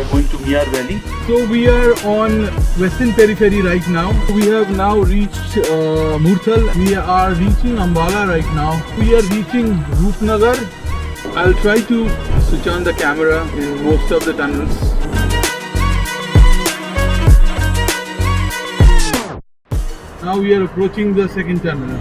are going to Miyar Valley. So we are on Western Periphery right now. We have now reached Murthal. We are reaching Ambala right now. We are reaching Roopnagar. I'll try to switch on the camera in most of the tunnels. Now we are approaching the second tunnel.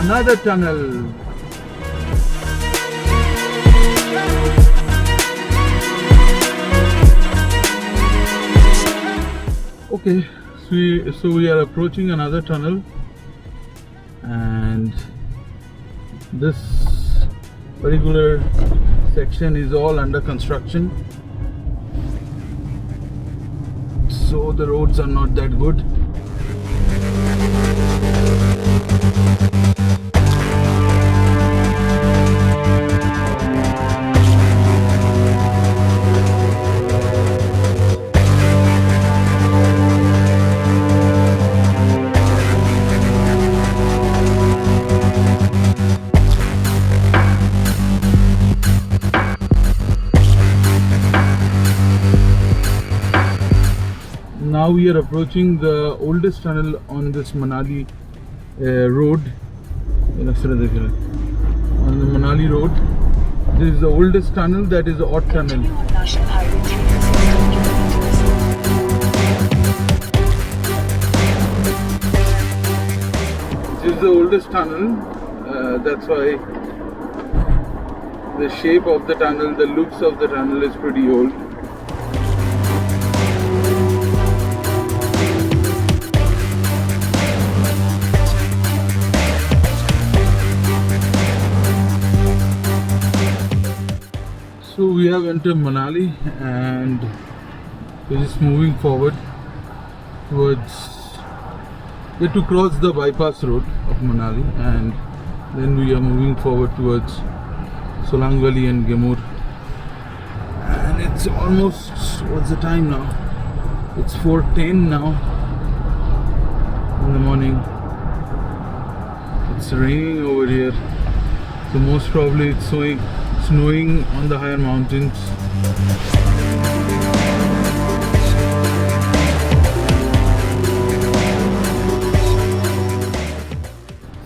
Another tunnel. Okay, so we are approaching another tunnel, and this particular section is all under construction, so the roads are not that good. Now we are approaching the oldest tunnel on this Manali road. On the Manali road, this is the oldest tunnel, that is the Ott tunnel. This is the oldest tunnel, that's why the shape of the tunnel, the looks of the tunnel is pretty old. So we have entered Manali and we're just moving forward towards, we have to cross the bypass road of Manali, and then we are moving forward towards Solang Valley and Gemur. And it's almost, what's the time now? It's 4:10 now in the morning. It's raining over here, so most probably it's snowing on the higher mountains.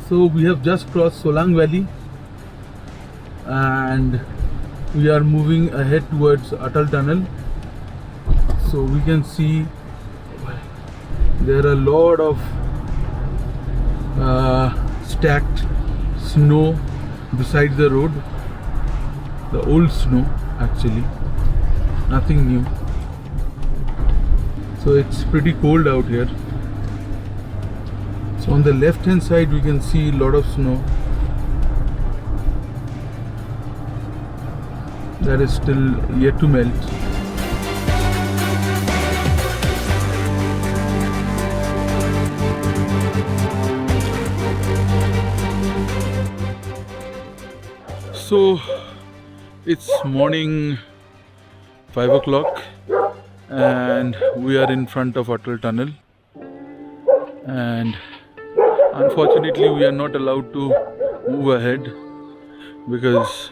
So we have just crossed Solang Valley and we are moving ahead towards Atal Tunnel. So we can see there are a lot of stacked snow beside the road. The old snow, actually, nothing new. So it's pretty cold out here. So on the left hand side we can see a lot of snow that is still yet to melt. So it's morning 5 o'clock and we are in front of Atal Tunnel, and unfortunately we are not allowed to move ahead because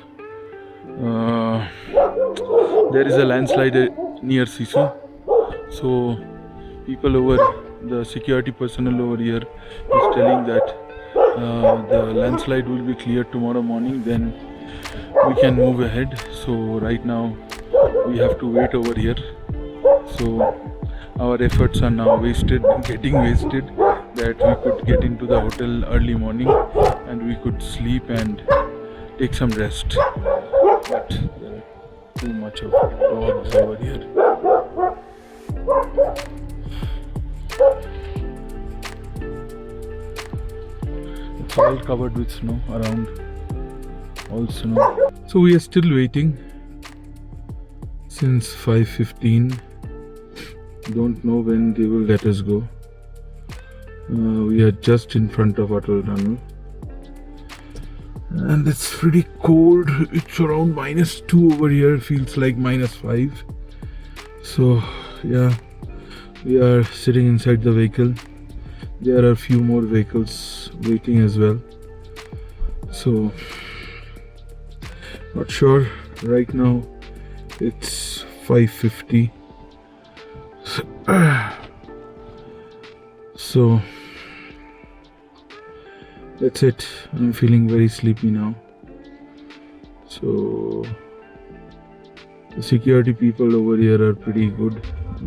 there is a landslide near Sisu. So the security personnel over here is telling that the landslide will be cleared tomorrow morning, then we can move ahead. So right now we have to wait over here. So our efforts are now getting wasted, that we could get into the hotel early morning and we could sleep and take some rest. But too much of dogs over here. It's all covered with snow around, all snow. So we are still waiting since 5:15. Don't know when they will let us go. We are just in front of Atal Tunnel. And it's pretty cold. It's around -2 over here. Feels like -5. So yeah, we are sitting inside the vehicle. There are a few more vehicles waiting as well. So not sure. Right now it's 5:50. So that's it. I'm feeling very sleepy now. So the security people over here are pretty good.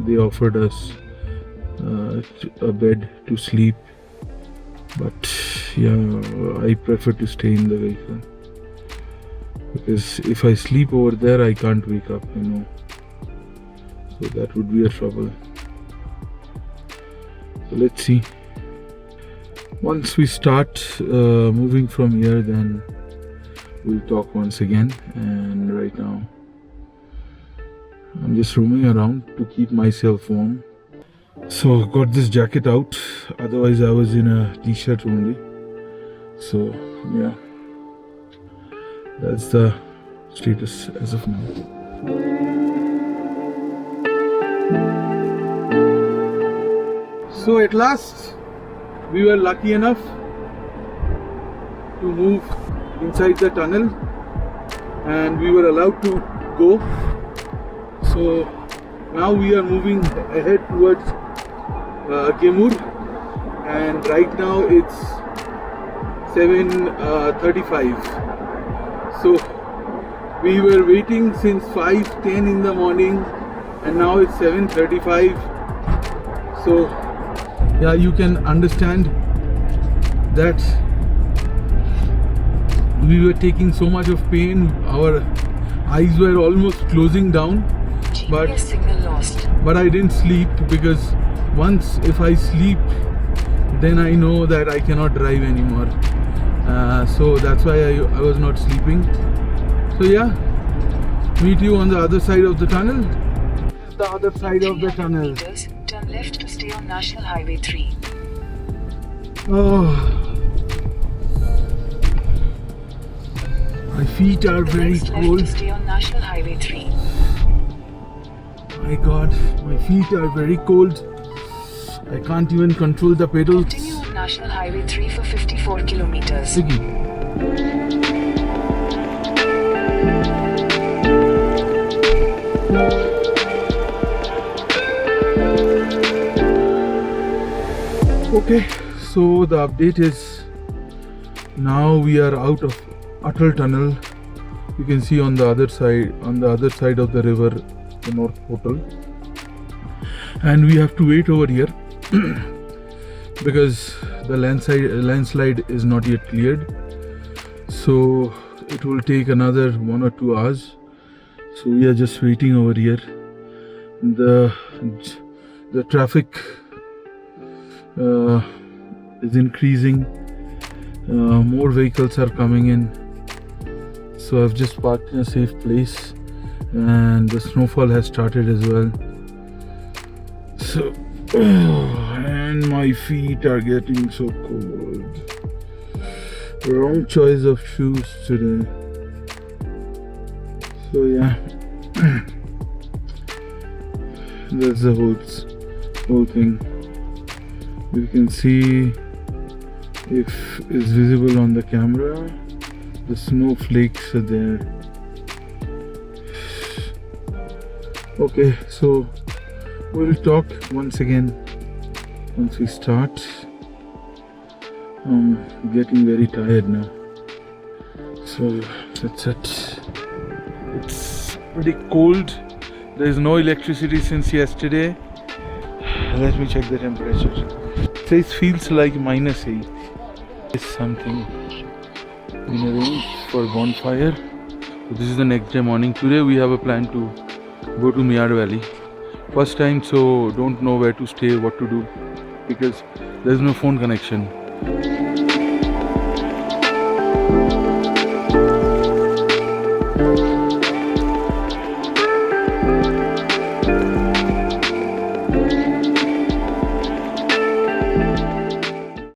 They offered us a bed to sleep, but yeah, I prefer to stay in the vehicle because if I sleep over there I can't wake up, so that would be a trouble. So let's see. Once we start moving from here, then we'll talk once again. And right now I'm just roaming around to keep myself warm. So got this jacket out, otherwise I was in a t-shirt only. So yeah, that's the status as of now. So at last we were lucky enough to move inside the tunnel and we were allowed to go. So now we are moving ahead towards Gemur, and right now it's 7:35. So we were waiting since 5:10 in the morning and now it's 7:35. So yeah, you can understand that we were taking so much of pain. Our eyes were almost closing down, but I didn't sleep because once if I sleep, then I know that I cannot drive anymore. So that's why I was not sleeping. So yeah, meet you on the other side of the tunnel. This is the other side of the tunnel. Turn left to stay on National Highway 3. Oh, my feet are very cold. Left to stay on National Highway 3. My God, my feet are very cold. I can't even control the pedals. Continue on National Highway 3 for 54 kilometers. Ziggy. Okay, so the update is now we are out of Atal Tunnel. You can see on the other side of the river, the North Portal, and we have to wait over here because the landslide is not yet cleared. So it will take another 1 or 2 hours. So we are just waiting over here. The traffic is increasing. More vehicles are coming in. So I've just parked in a safe place, and the snowfall has started as well. So and my feet are getting so cold. Wrong choice of shoes today. So yeah, that's the whole thing. You can see, if it's visible on the camera, the snowflakes are there. Okay, so we'll talk once again once we start. I'm getting very tired now, so that's it. It's pretty cold. There is no electricity since yesterday. Let me check the temperature. It feels like -8. Is something in arranged for bonfire. So this is the next day morning. Today we have a plan to go to Miyad Valley. First time, so don't know where to stay, what to do, because there is no phone connection.